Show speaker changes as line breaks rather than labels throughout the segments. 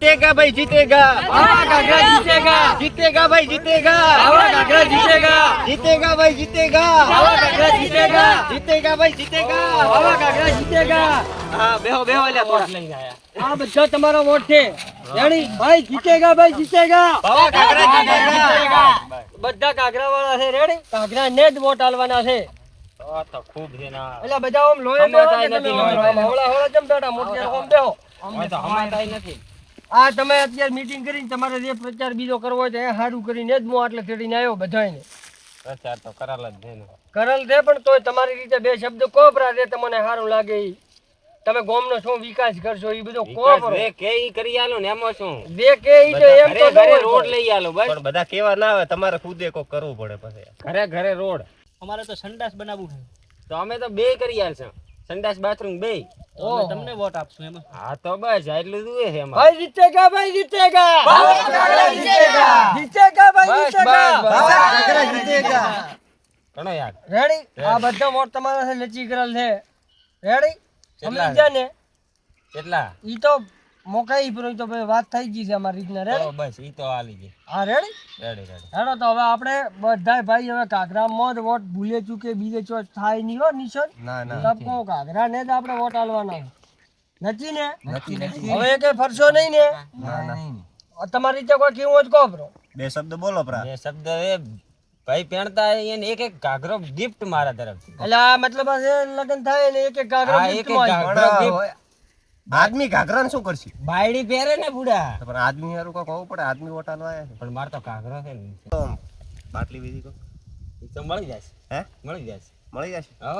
जीतेगा भाई जीतेगा,
बाबा घाघरा जीतेगा,
जीतेगा भाई जीतेगा,
बाबा घाघरा जीतेगा,
जीतेगा भाई जीतेगा,
बाबा घाघरा जीतेगा,
जीतेगा भाई जीतेगा,
बाबा घाघरा जीतेगा।
हाँ बेहो बेहो ले थोड़ा
આ બધા તમારો વોટ છે રેડી ભાઈ જીતેગા ભાઈ જીતેગા
बाबा घाघरा जीतेगा।
બધા ઘાઘરા વાળા છે રેડી ઘાઘરા ને જ વોટ આલવાના છે
તો ખૂબ છે ના
એટલે બધા ઓમ લોહી
અમે
બેહો
તાઈ
કે
નથી
તમે ઓમ
લોહી.
હવળા હવળા જમ બેઠા મોટે ઓમ બેહો
અમે તો હમાતા નથી
આ તમે અત્યારે મીટિંગ કરીને તમારે જે પ્રચાર બીજો કરવો હોય તો એ સારું કરીને જ હું આટલે તેડીને આવ્યો બધાયને
પ્રચાર તો કરાલ જ છે ને
કરેલ છે પણ તોય તમારી રીતે બે શબ્દ કોપરા દે તમને સારું લાગે ઈ તમે ગામનો શું વિકાસ કરશો ઈ બધો કોપરો
રે કે ઈ કરી આલો ને એમાં શું
બે કે ઈ તો એમ તો
ઘરે
ન હોય
રોડ લઈ આલો બસ
પણ બધા કેવા ના આવે તમારે ખુદે કોક કરવું પડે પછી
ઘરે ઘરે રોડ
અમારે તો સંડાસ બનાવવું છે
તો અમે તો બે કરી આલશું સંડાસ બાથરૂમ બે
તો અમે તમને વોટ આપશું એમાં
હા તો બસ એટલું જોઈએ છે એમાં
ભાઈ જીતેગા ભાઈ જીતેગા જીતેગા ભાઈ જીતેગા
ઘણો યાર
રેડી આ બધા વોટ તમારા છે નચી કરેલ છે રેડી સમજી ગયા ને
કેટલા
ઈ તો મોકાઈ પર તો ભાઈ વાત થઈ ગઈ છે અમારી રીતના
તો
રેડી
બસ ઈ તો આલી ગઈ
હા રેડી
રેડી રેડી
હેડો તો હવે આપણે બધાય ભાઈ હવે ઘાઘરામાં જ વોટ ભૂલે ચૂકે બીજે ચો થાય નહીં હો નિશાન
ના ના
તબકો ઘાઘરા ને જ આપણે વોટ આલવાના નથી ને હવે કે ફરશો નહીં ને તમારી રીતે કોઈ કેવું હોય તો કહો બ્રો
બે શબ્દ બોલો પ્રા
બે શબ્દ એ ભાઈ પહેણતા એને એક એક ઘાઘરો ગિફ્ટ મારા તરફથી
એટલે આ મતલબ આ છે લગન થાય ને એક એક ઘાઘરો
હા,
gift
એક એક
માં
ઘાઘરો
આવી.
gift.
આદમી ઘાઘરાને શું કરશે
બાયડી પહેરે ને બુડા
પણ આદમી હારું કોક હોવું પડે આદમી વોટ આલવા આયા
પણ માર તો ઘાઘરો છે ને
છે તો બાટલી વીધી કો
ઈ તો મળી જશે
હે
મળી જશે
મળી જશે
હો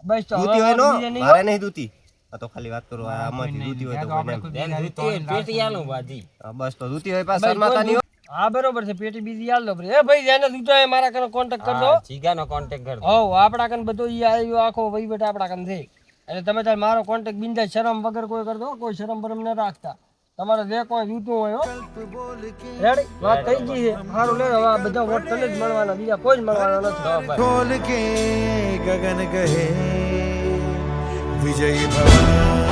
બસ તો
દૂતી
હવે
હોય નો
બીજે નહીં
મારે નહીં દૂતી આ તો ખાલી વાત કરું આમાંથી દૂતી હોય તો કોઈને એમ.
બેન જુતી હોય પેટી આલું બાજી
હા, બસ તો દૂતી હોય પાસ
ભાઈ,
શર્માતાની હોય.
હા બરોબર છે પેટી બીજી આલ દો એ ભાઈ જેને દૂધો એ મારા કને કોન્ટેક્ટ કરજો
હા, જીગાનો કોન્ટેક્ટ કરજો
હો આપડા કને બધો ઈ આવ્યો આખો વહીવટ આપડા કને છે એટલે તમે તાર મારો કોન્ટેક્ટ બિંદાસ શરમ વગર કોઈ કરજો કોઈ શરમ બરમ ન રાખતા તમારે જે કોઈ જોતું હોય હો રેડી વાત થઈ ગઈ છે સારું લે હવે આ બધા વોટ તને જ મળવાના બીજા કોઈ જ મળવાના નથી
खोल के गगन कहे विजयी भवन